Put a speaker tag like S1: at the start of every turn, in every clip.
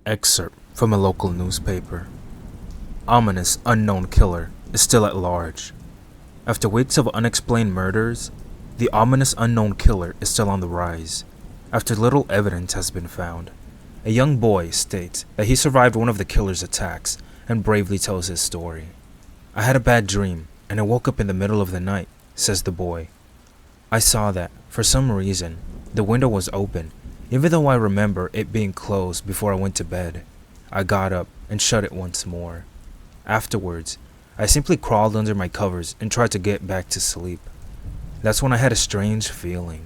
S1: Excerpt from a local newspaper. Ominous unknown killer is still at large. After weeks of unexplained murders, the ominous unknown killer is still on the rise. After little evidence has been found, a young boy states that he survived one of the killer's attacks and bravely tells his story. "I had a bad dream and I woke up in the middle of the night," says the boy. "I saw that, for some reason, the window was open, even though I remember it being closed before I went to bed. I got up and shut it once more. Afterwards, I simply crawled under my covers and tried to get back to sleep. That's when I had a strange feeling,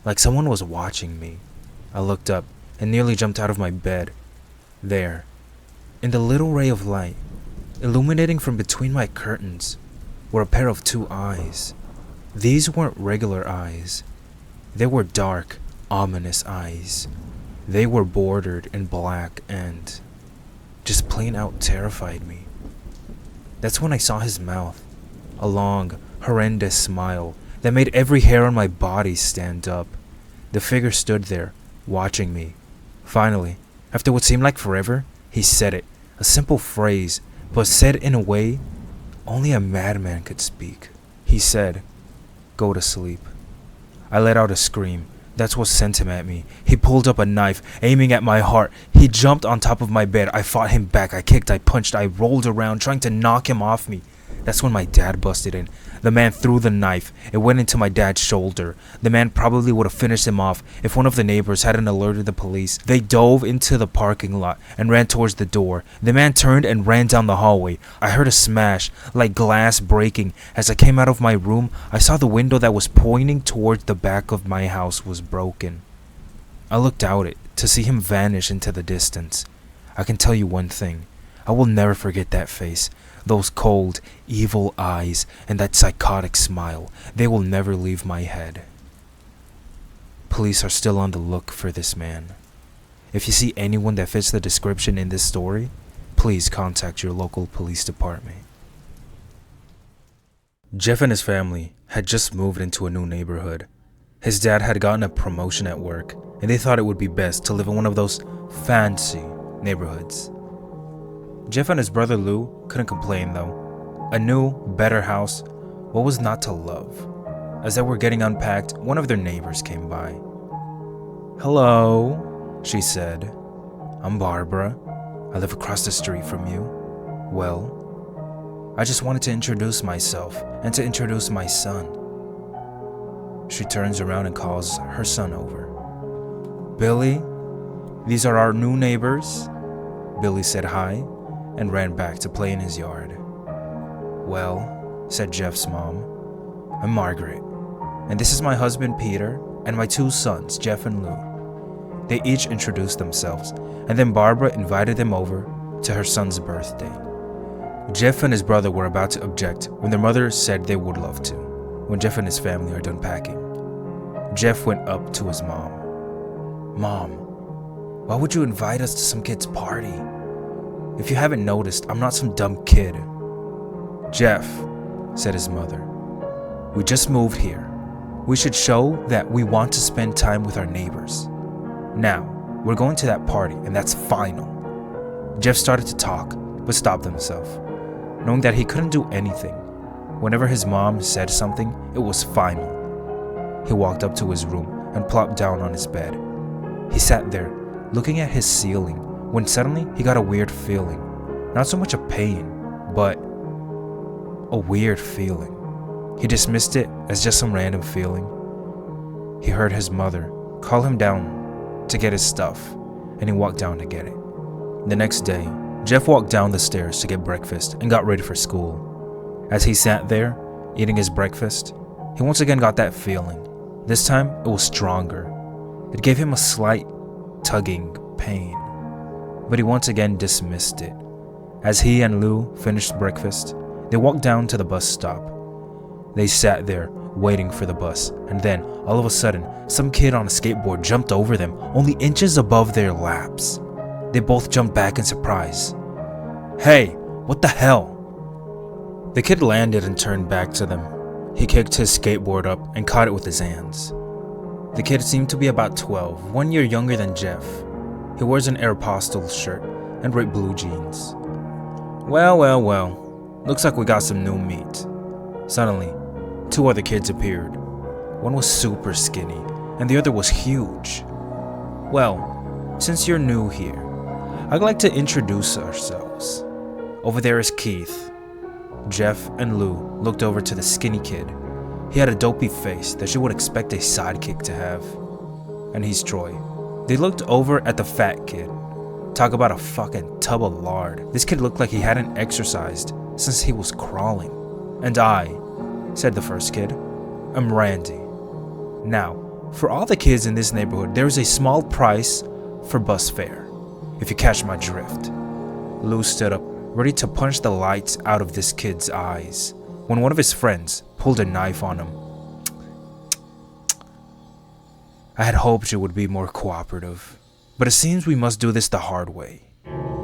S1: like someone was watching me. I looked up and nearly jumped out of my bed. There, in the little ray of light, illuminating from between my curtains, were a pair of two eyes. These weren't regular eyes. They were dark, ominous eyes. They were bordered in black and just plain out terrified me. That's when I saw his mouth, a long, horrendous smile that made every hair on my body stand up. The figure stood there, watching me. Finally, after what seemed like forever, he said it, a simple phrase, but said in a way only a madman could speak. He said, "Go to sleep." I let out a scream. That's what sent him at me. He pulled up a knife, aiming at my heart. He jumped on top of my bed. I fought him back. I kicked, I punched, I rolled around, trying to knock him off me. That's when my dad busted in. The man threw the knife. It went into my dad's shoulder. The man probably would have finished him off if one of the neighbors hadn't alerted the police. They dove into the parking lot and ran towards the door. The man turned and ran down the hallway. I heard a smash, like glass breaking. As I came out of my room, I saw the window that was pointing towards the back of my house was broken. I looked out it to see him vanish into the distance. I can tell you one thing. I will never forget that face. Those cold, evil eyes, and that psychotic smile, they will never leave my head. Police are still on the look for this man. If you see anyone that fits the description in this story, please contact your local police department. Jeff and his family had just moved into a new neighborhood. His dad had gotten a promotion at work, and they thought it would be best to live in one of those fancy neighborhoods. Jeff and his brother Lou couldn't complain though. A new, better house, what was not to love? As they were getting unpacked, one of their neighbors came by. "Hello," she said. "I'm Barbara. I live across the street from you. Well, I just wanted to introduce myself and to introduce my son." She turns around and calls her son over. "Billy, these are our new neighbors." Billy said hi and ran back to play in his yard. "Well," said Jeff's mom, "I'm Margaret, and this is my husband Peter and my two sons, Jeff and Lou." They each introduced themselves, and then Barbara invited them over to her son's birthday. Jeff and his brother were about to object when their mother said they would love to, when Jeff and his family are done packing. Jeff went up to his mom. "Mom, why would you invite us to some kid's party? If you haven't noticed, I'm not some dumb kid." "Jeff," said his mother, "we just moved here. We should show that we want to spend time with our neighbors. Now, we're going to that party, and that's final." Jeff started to talk, but stopped himself, knowing that he couldn't do anything. Whenever his mom said something, it was final. He walked up to his room and plopped down on his bed. He sat there, looking at his ceiling, when suddenly he got a weird feeling. Not so much a pain, but a weird feeling. He dismissed it as just some random feeling. He heard his mother call him down to get his stuff, and he walked down to get it. The next day, Jeff walked down the stairs to get breakfast and got ready for school. As he sat there, eating his breakfast, he once again got that feeling. This time, it was stronger. It gave him a slight tugging pain, but he once again dismissed it. As he and Lou finished breakfast, they walked down to the bus stop. They sat there waiting for the bus, and then, all of a sudden, some kid on a skateboard jumped over them, only inches above their laps. They both jumped back in surprise. "Hey, what the hell?" The kid landed and turned back to them. He kicked his skateboard up and caught it with his hands. The kid seemed to be about 12, 1 year younger than Jeff. He wears an Aeropostale shirt and bright blue jeans. Well. Looks like we got some new meat. Suddenly, two other kids appeared. One was super skinny, and the other was huge. Well, since you're new here, I'd like to introduce ourselves. Over there is Keith. Jeff and Lou looked over to the skinny kid. He had a dopey face that you would expect a sidekick to have. And he's Troy. They looked over at the fat kid. Talk about a fucking tub of lard. This kid looked like he hadn't exercised since he was crawling. And I, said the first kid, I'm Randy. Now, for all the kids in this neighborhood, there is a small price for bus fare, if you catch my drift. Lou stood up, ready to punch the lights out of this kid's eyes, when one of his friends pulled a knife on him. I had hoped you would be more cooperative, but it seems we must do this the hard way.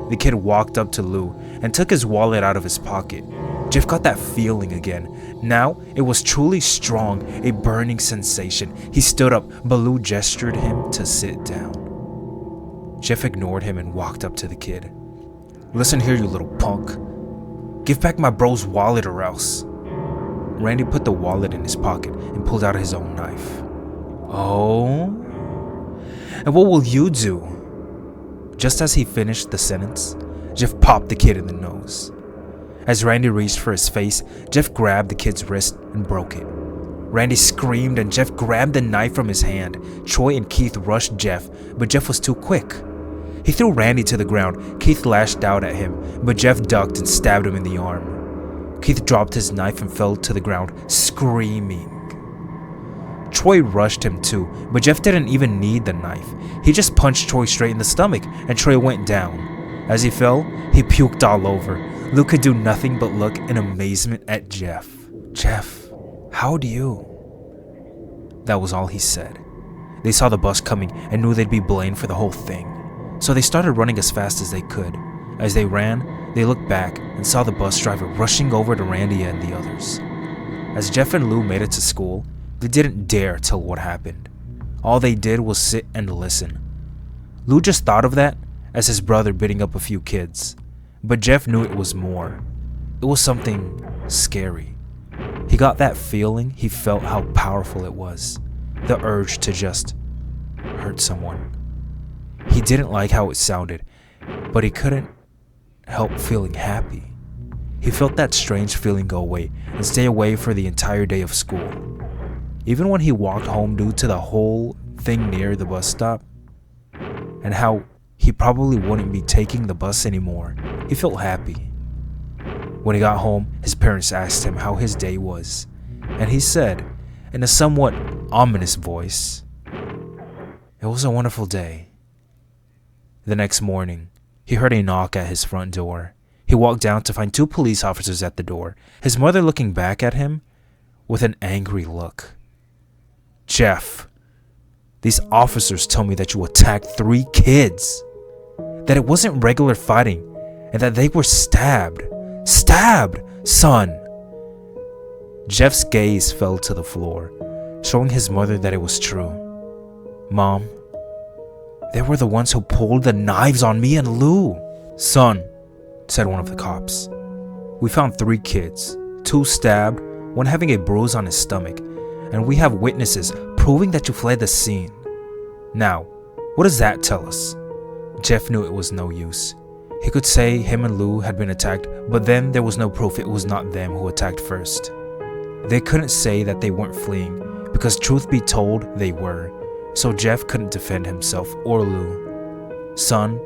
S1: The kid walked up to Lou and took his wallet out of his pocket. Jeff got that feeling again. Now it was truly strong, a burning sensation. He stood up, but Lou gestured him to sit down. Jeff ignored him and walked up to the kid. Listen here, you little punk. Give back my bro's wallet or else. Randy put the wallet in his pocket and pulled out his own knife. Oh? And what will you do? Just as he finished the sentence, Jeff popped the kid in the nose. As Randy reached for his face, Jeff grabbed the kid's wrist and broke it. Randy screamed and Jeff grabbed the knife from his hand. Troy and Keith rushed Jeff, but Jeff was too quick. He threw Randy to the ground. Keith lashed out at him, but Jeff ducked and stabbed him in the arm. Keith dropped his knife and fell to the ground, screaming. Troy rushed him too, but Jeff didn't even need the knife. He just punched Troy straight in the stomach, and Troy went down. As he fell, he puked all over. Lou could do nothing but look in amazement at Jeff. Jeff, how do you? That was all he said. They saw the bus coming and knew they'd be blamed for the whole thing. So they started running as fast as they could. As they ran, they looked back and saw the bus driver rushing over to Randy and the others. As Jeff and Lou made it to school, they didn't dare tell what happened. All they did was sit and listen. Lou just thought of that as his brother beating up a few kids. But Jeff knew it was more. It was something scary. He got that feeling. He felt how powerful it was. The urge to just hurt someone. He didn't like how it sounded, but he couldn't help feeling happy. He felt that strange feeling go away and stay away for the entire day of school. Even when he walked home due to the whole thing near the bus stop, and how he probably wouldn't be taking the bus anymore, he felt happy. When he got home, his parents asked him how his day was, and he said, in a somewhat ominous voice, "It was a wonderful day." The next morning, he heard a knock at his front door. He walked down to find two police officers at the door, his mother looking back at him with an angry look. "Jeff, these officers tell me that you attacked 3 kids, that it wasn't regular fighting, and that they were stabbed. Stabbed, son!" Jeff's gaze fell to the floor, showing his mother that it was true. "Mom, they were the ones who pulled the knives on me and Lou." "Son," said one of the cops, "we found 3 kids, 2 stabbed, one having a bruise on his stomach, and we have witnesses proving that you fled the scene. Now, what does that tell us?" Jeff knew it was no use. He could say him and Lou had been attacked, but then there was no proof it was not them who attacked first. They couldn't say that they weren't fleeing, because truth be told, they were. So Jeff couldn't defend himself or Lou. "Son,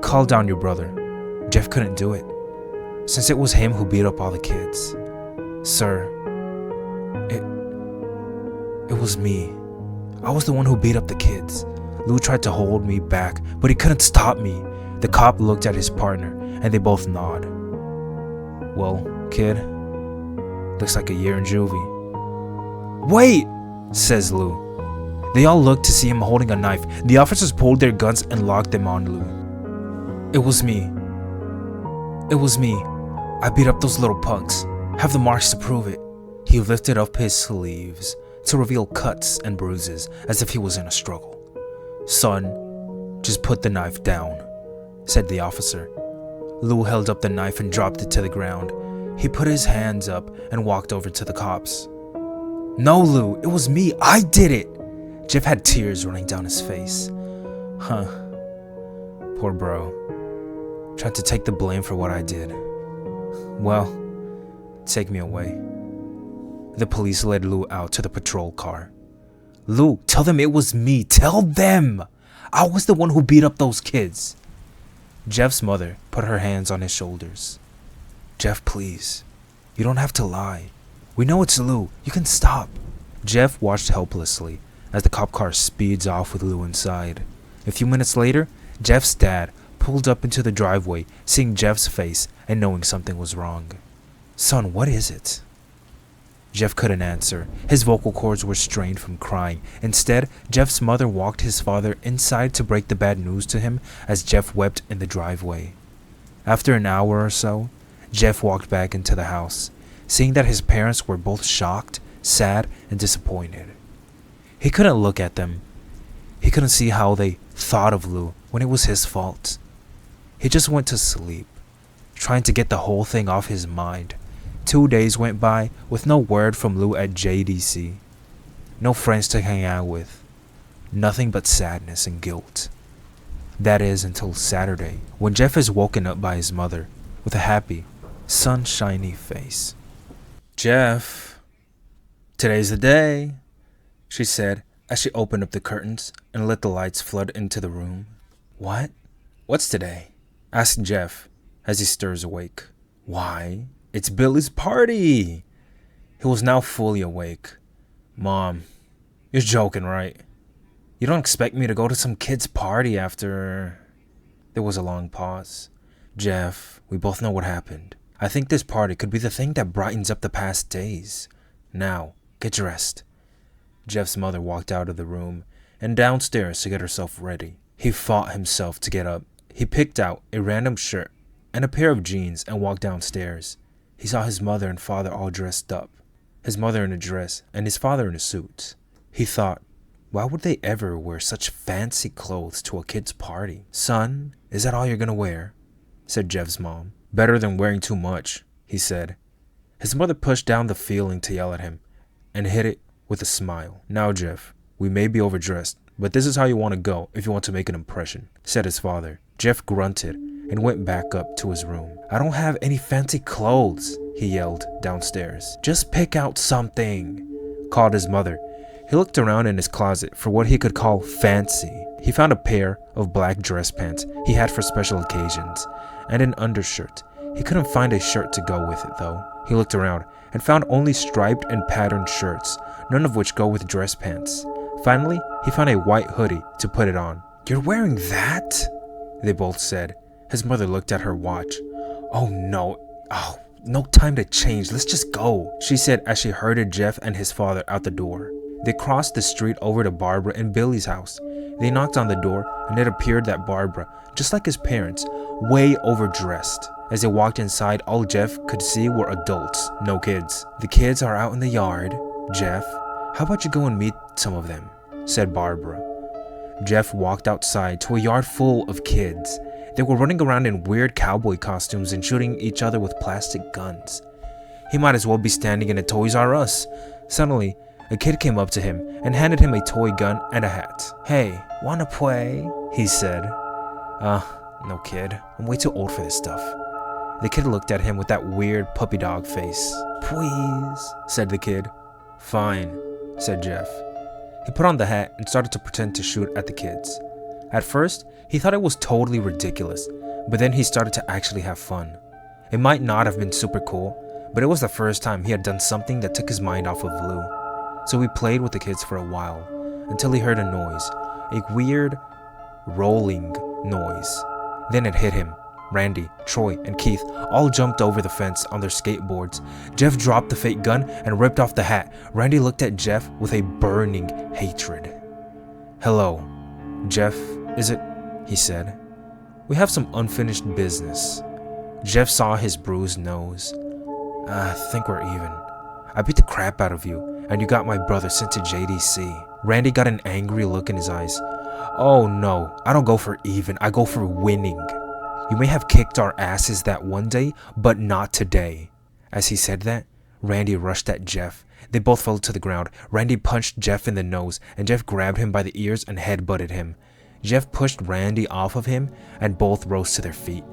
S1: call down your brother." Jeff couldn't do it, since it was him who beat up all the kids. "Sir, it was me. I was the one who beat up the kids." Lou tried to hold me back, but he couldn't stop me. The cop looked at his partner, and they both nod. "Well, kid, looks like a year in juvie." "Wait," says Lou. They all looked to see him holding a knife. The officers pulled their guns and locked them on Lou. It was me. I beat up those little punks. Have the marks to prove it." He lifted up his sleeves to reveal cuts and bruises as if he was in a struggle. "Son, "Just put the knife down," said the officer. Lou held up the knife and dropped it to the ground. He put his hands up and walked over to the cops. "No, Lou, it was me. I did it." Jeff had tears running down his face. Huh. Poor bro. Tried to take the blame for what I did. Well, take me away. The police led Lou out to the patrol car. "Lou, tell them it was me. Tell them! I was the one who beat up those kids." Jeff's mother put her hands on his shoulders. "Jeff, please. You don't have to lie. We know it's Lou. You can stop." Jeff watched helplessly as the cop car speeds off with Lou inside. A few minutes later, Jeff's dad pulled up into the driveway, seeing Jeff's face and knowing something was wrong. "Son, what is it?" Jeff couldn't answer. His vocal cords were strained from crying. Instead, Jeff's mother walked his father inside to break the bad news to him as Jeff wept in the driveway. After an hour or so, Jeff walked back into the house, seeing that his parents were both shocked, sad, and disappointed. He couldn't look at them. He couldn't see how they thought of Lou when it was his fault. He just went to sleep, trying to get the whole thing off his mind. 2 days went by with no word from Lou at JDC. No friends to hang out with. Nothing but sadness and guilt. That is until Saturday, when Jeff is woken up by his mother with a happy, sunshiny face. "Jeff, today's the day," she said as she opened up the curtains and let the lights flood into the room. "What? What's today?" asked Jeff as he stirs awake. "Why, it's Billy's party!" He was now fully awake. "Mom, you're joking, right? You don't expect me to go to some kid's party after..." There was a long pause. "Jeff, we both know what happened. I think this party could be the thing that brightens up the past days. Now, get dressed." Jeff's mother walked out of the room and downstairs to get herself ready. He fought himself to get up. He picked out a random shirt and a pair of jeans and walked downstairs. He saw his mother and father all dressed up. His mother in a dress and his father in a suit. He thought, why would they ever wear such fancy clothes to a kid's party? "Son, is that all you're gonna wear?" said Jeff's mom. "Better than wearing too much," he said. His mother pushed down the feeling to yell at him and hit it with a smile. "Now, Jeff, we may be overdressed, but this is how you want to go if you want to make an impression," said his father. Jeff grunted and went back up to his room. "I don't have any fancy clothes," he yelled downstairs. "Just pick out something," called his mother. He looked around in his closet for what he could call fancy. He found a pair of black dress pants he had for special occasions and an undershirt. He couldn't find a shirt to go with it though. He looked around and found only striped and patterned shirts, none of which go with dress pants. Finally, he found a white hoodie to put it on. "You're wearing that?" they both said. His mother looked at her watch. "Oh, no time to change. Let's just go," she said as she herded Jeff and his father out the door. They crossed the street over to Barbara and Billy's house. They knocked on the door, and it appeared that Barbara, just like his parents, way overdressed. As they walked inside, all Jeff could see were adults, no kids. "The kids are out in the yard, Jeff. How about you go and meet some of them?" said Barbara. Jeff walked outside to a yard full of kids. They were running around in weird cowboy costumes and shooting each other with plastic guns. He might as well be standing in a Toys R Us. Suddenly, a kid came up to him and handed him a toy gun and a hat. "Hey, wanna play?" he said. No kid. I'm way too old for this stuff." The kid looked at him with that weird puppy dog face. "Please," said the kid. "Fine," said Jeff. He put on the hat and started to pretend to shoot at the kids. At first, he thought it was totally ridiculous, but then he started to actually have fun. It might not have been super cool, but it was the first time he had done something that took his mind off of Lou. So he played with the kids for a while, until he heard a noise, a weird, rolling noise. Then it hit him. Randy, Troy, and Keith all jumped over the fence on their skateboards. Jeff dropped the fake gun and ripped off the hat. Randy looked at Jeff with a burning hatred. "Hello, Jeff, is it?" he said. "We have some unfinished business." Jeff saw his bruised nose. "I think we're even. I beat the crap out of you, and you got my brother sent to JDC." Randy got an angry look in his eyes. "Oh no, I don't go for even, I go for winning. You may have kicked our asses that one day, but not today." As he said that, Randy rushed at Jeff. They both fell to the ground. Randy punched Jeff in the nose, and Jeff grabbed him by the ears and headbutted him. Jeff pushed Randy off of him, and both rose to their feet.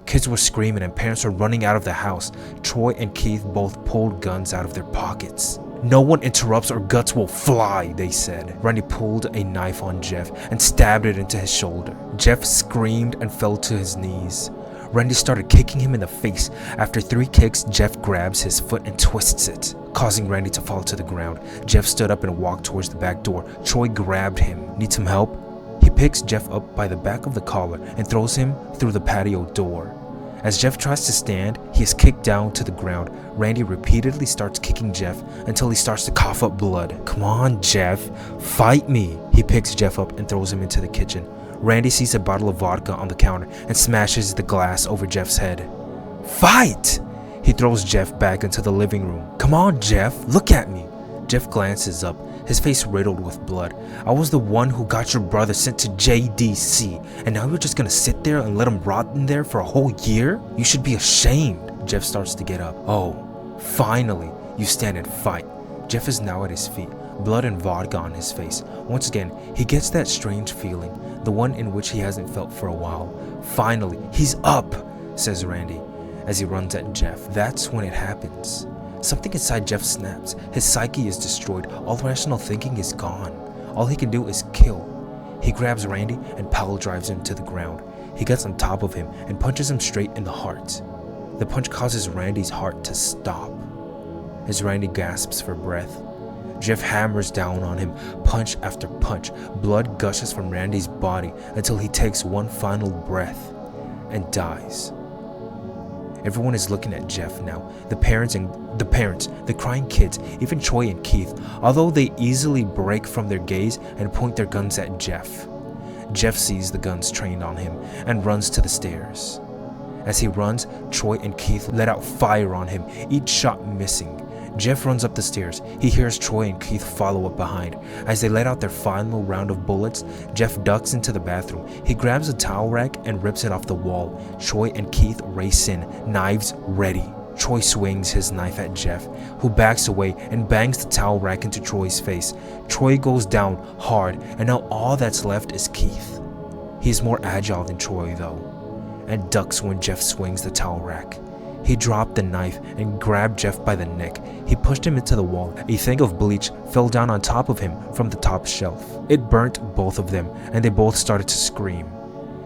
S1: Kids were screaming and parents were running out of the house. Troy and Keith both pulled guns out of their pockets. "No one interrupts or guts will fly," they said. Randy pulled a knife on Jeff and stabbed it into his shoulder. Jeff screamed and fell to his knees. Randy started kicking him in the face. After 3 kicks, Jeff grabs his foot and twists it, causing Randy to fall to the ground. Jeff stood up and walked towards the back door. Troy grabbed him. "Need some help?" He picks Jeff up by the back of the collar and throws him through the patio door. As Jeff tries to stand, he is kicked down to the ground. Randy repeatedly starts kicking Jeff until he starts to cough up blood. "Come on, Jeff, fight me." He picks Jeff up and throws him into the kitchen. Randy sees a bottle of vodka on the counter and smashes the glass over Jeff's head. "Fight!" He throws Jeff back into the living room. "Come on, Jeff, look at me." Jeff glances up, his face riddled with blood. "I was the one who got your brother sent to JDC, and now you're just gonna sit there and let him rot in there for a whole year? You should be ashamed." Jeff starts to get up. "Oh, finally, you stand and fight." Jeff is now at his feet, blood and vodka on his face. Once again, he gets that strange feeling, the one in which he hasn't felt for a while. "Finally, he's up," says Randy, as he runs at Jeff. That's when it happens. Something inside Jeff snaps. His psyche is destroyed. All rational thinking is gone. All he can do is kill. He grabs Randy and power drives him to the ground. He gets on top of him and punches him straight in the heart. The punch causes Randy's heart to stop. As Randy gasps for breath, Jeff hammers down on him, punch after punch. Blood gushes from Randy's body until he takes one final breath and dies. Everyone is looking at Jeff now. The parents, the crying kids, even Troy and Keith, although they easily break from their gaze and point their guns at Jeff. Jeff sees the guns trained on him and runs to the stairs. As he runs, Troy and Keith let out fire on him, each shot missing. Jeff runs up the stairs. He hears Troy and Keith follow up behind. As they let out their final round of bullets, Jeff ducks into the bathroom. He grabs a towel rack and rips it off the wall. Troy and Keith race in, knives ready. Troy swings his knife at Jeff, who backs away and bangs the towel rack into Troy's face. Troy goes down hard, and now all that's left is Keith. He is more agile than Troy though, and ducks when Jeff swings the towel rack. He dropped the knife and grabbed Jeff by the neck. He pushed him into the wall. A thing of bleach fell down on top of him from the top shelf. It burnt both of them, and they both started to scream.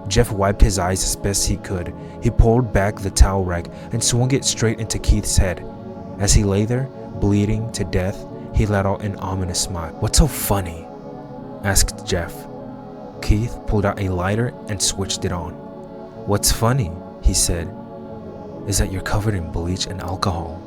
S1: Jeff wiped his eyes as best he could. He pulled back the towel rack and swung it straight into Keith's head. As he lay there, bleeding to death, he let out an ominous smile. "What's so funny?" asked Jeff. Keith pulled out a lighter and switched it on. "What's funny," he said, "is that you're covered in bleach and alcohol."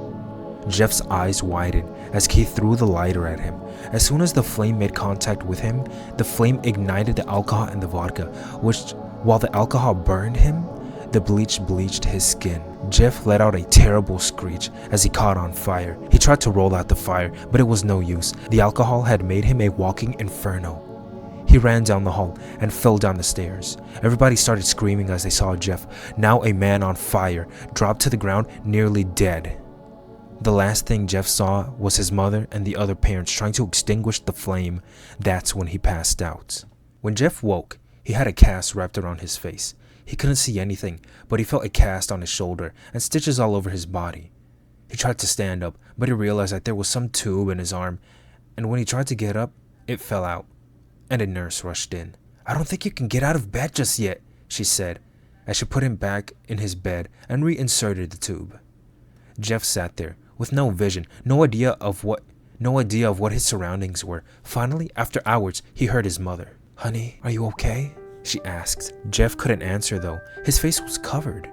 S1: Jeff's eyes widened as Keith threw the lighter at him. As soon as the flame made contact with him, the flame ignited the alcohol and the vodka, which, while the alcohol burned him, the bleach bleached his skin. Jeff let out a terrible screech as he caught on fire. He tried to roll out the fire, but it was no use. The alcohol had made him a walking inferno. He ran down the hall and fell down the stairs. Everybody started screaming as they saw Jeff, now a man on fire, drop to the ground nearly dead. The last thing Jeff saw was his mother and the other parents trying to extinguish the flame. That's when he passed out. When Jeff woke, he had a cast wrapped around his face. He couldn't see anything, but he felt a cast on his shoulder and stitches all over his body. He tried to stand up, but he realized that there was some tube in his arm, and when he tried to get up, it fell out, and a nurse rushed in. "I don't think you can get out of bed just yet," she said, as she put him back in his bed and reinserted the tube. Jeff sat there with no vision, no idea of what his surroundings were. Finally, after hours, he heard his mother. "Honey, are you okay?" she asked. Jeff couldn't answer though. His face was covered,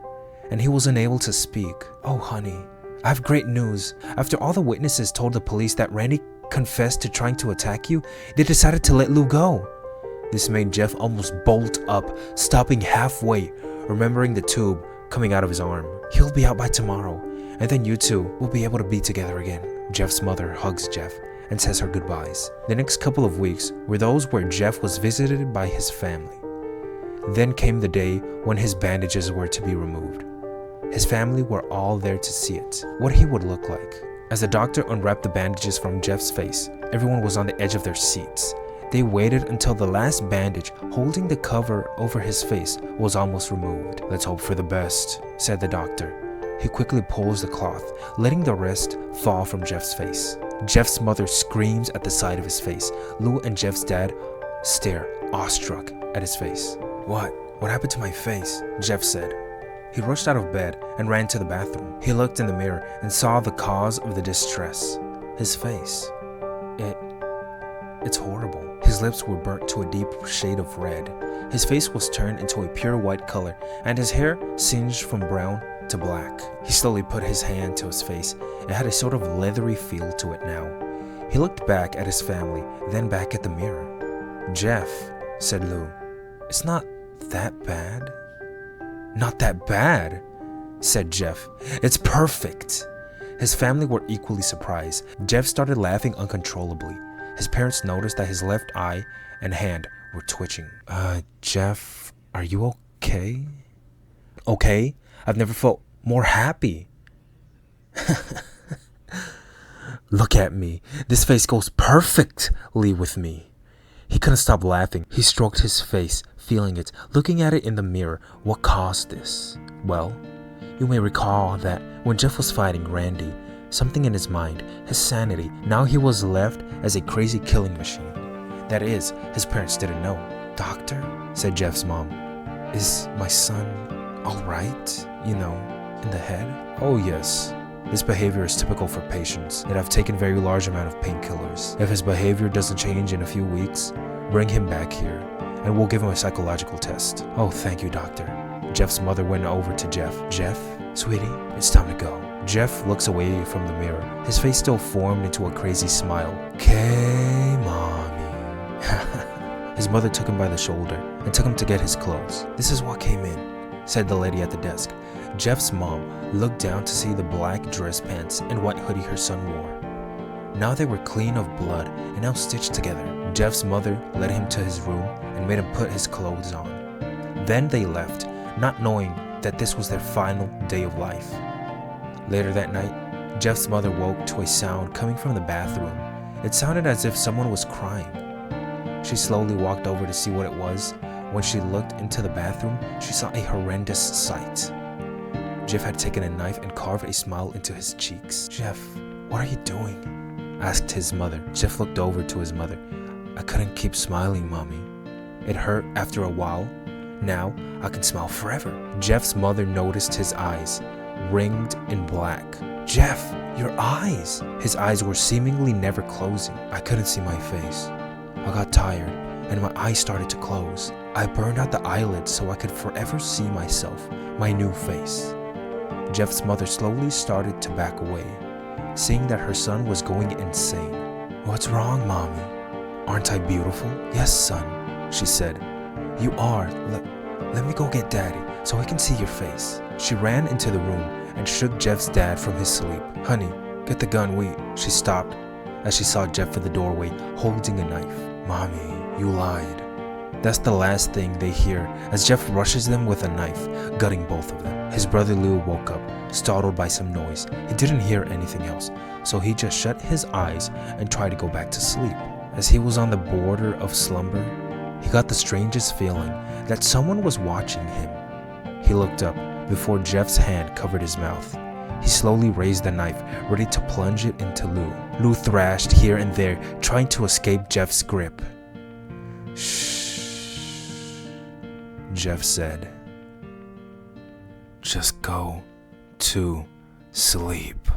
S1: and he was unable to speak. "Oh, honey, I have great news. After all the witnesses told the police that Randy confessed to trying to attack you, they decided to let Lou go." This made Jeff almost bolt up, stopping halfway, remembering the tube coming out of his arm. "He'll be out by tomorrow, and then you two will be able to be together again." Jeff's mother hugs Jeff. and says her goodbyes. The next couple of weeks were those where Jeff was visited by his family. Then came the day when his bandages were to be removed. His family were all there to see it, what he would look like. As the doctor unwrapped the bandages from Jeff's face, everyone was on the edge of their seats. They waited until the last bandage holding the cover over his face was almost removed. "Let's hope for the best," said the doctor. He quickly pulls the cloth, letting the rest fall from Jeff's face. Jeff's mother screams at the sight of his face. Lou and Jeff's dad stare, awestruck, at his face. What happened to my face?" Jeff said. He rushed out of bed and ran to the bathroom. He looked in the mirror and saw the cause of the distress. His face. It's horrible. His lips were burnt to a deep shade of red. His face was turned into a pure white color, and his hair singed from brown to black. He slowly put his hand to his face. It had a sort of leathery feel to it now. He looked back at his family, then back at the mirror. "Jeff," said Lou, "it's not that bad." "Not that bad," said Jeff. "It's perfect." His family were equally surprised. Jeff started laughing uncontrollably. His parents noticed that his left eye and hand were twitching. Jeff, are you okay?" "Okay? I've never felt more happy." "Look at me. This face goes perfectly with me." He couldn't stop laughing. He stroked his face, feeling it, looking at it in the mirror. What caused this? Well, you may recall that when Jeff was fighting Randy, something in his mind, his sanity, now he was left as a crazy killing machine. That is, his parents didn't know. "Doctor," said Jeff's mom, "is my son alright? In the head?" "Oh yes. This behavior is typical for patients that have taken very large amount of painkillers. If his behavior doesn't change in a few weeks, bring him back here, and we'll give him a psychological test." "Oh, thank you, doctor." Jeff's mother went over to Jeff. "Jeff, sweetie, it's time to go." Jeff looks away from the mirror. His face still formed into a crazy smile. "Okay, mommy." His mother took him by the shoulder and took him to get his clothes. "This is what came in," said the lady at the desk. Jeff's mom looked down to see the black dress pants and white hoodie her son wore. Now they were clean of blood and now stitched together. Jeff's mother led him to his room and made him put his clothes on. Then they left, not knowing that this was their final day of life. Later that night, Jeff's mother woke to a sound coming from the bathroom. It sounded as if someone was crying. She slowly walked over to see what it was. When she looked into the bathroom, she saw a horrendous sight. Jeff had taken a knife and carved a smile into his cheeks. "Jeff, what are you doing?" asked his mother. Jeff looked over to his mother. "I couldn't keep smiling, Mommy. It hurt after a while. Now I can smile forever." Jeff's mother noticed his eyes, ringed in black. "Jeff, your eyes!" His eyes were seemingly never closing. "I couldn't see my face. I got tired and my eyes started to close. I burned out the eyelids so I could forever see myself, my new face." Jeff's mother slowly started to back away, seeing that her son was going insane. "What's wrong, Mommy? Aren't I beautiful?" "Yes, son," she said. "You are. Let me go get Daddy so he can see your face." She ran into the room and shook Jeff's dad from his sleep. "Honey, get the gun, She stopped as she saw Jeff in the doorway holding a knife. "Mommy, you lied." That's the last thing they hear as Jeff rushes them with a knife, gutting both of them. His brother Lou woke up, startled by some noise. He didn't hear anything else, so he just shut his eyes and tried to go back to sleep. As he was on the border of slumber, he got the strangest feeling that someone was watching him. He looked up before Jeff's hand covered his mouth. He slowly raised the knife, ready to plunge it into Lou. Lou thrashed here and there, trying to escape Jeff's grip. "Shh," Jeff said. "Just go to sleep."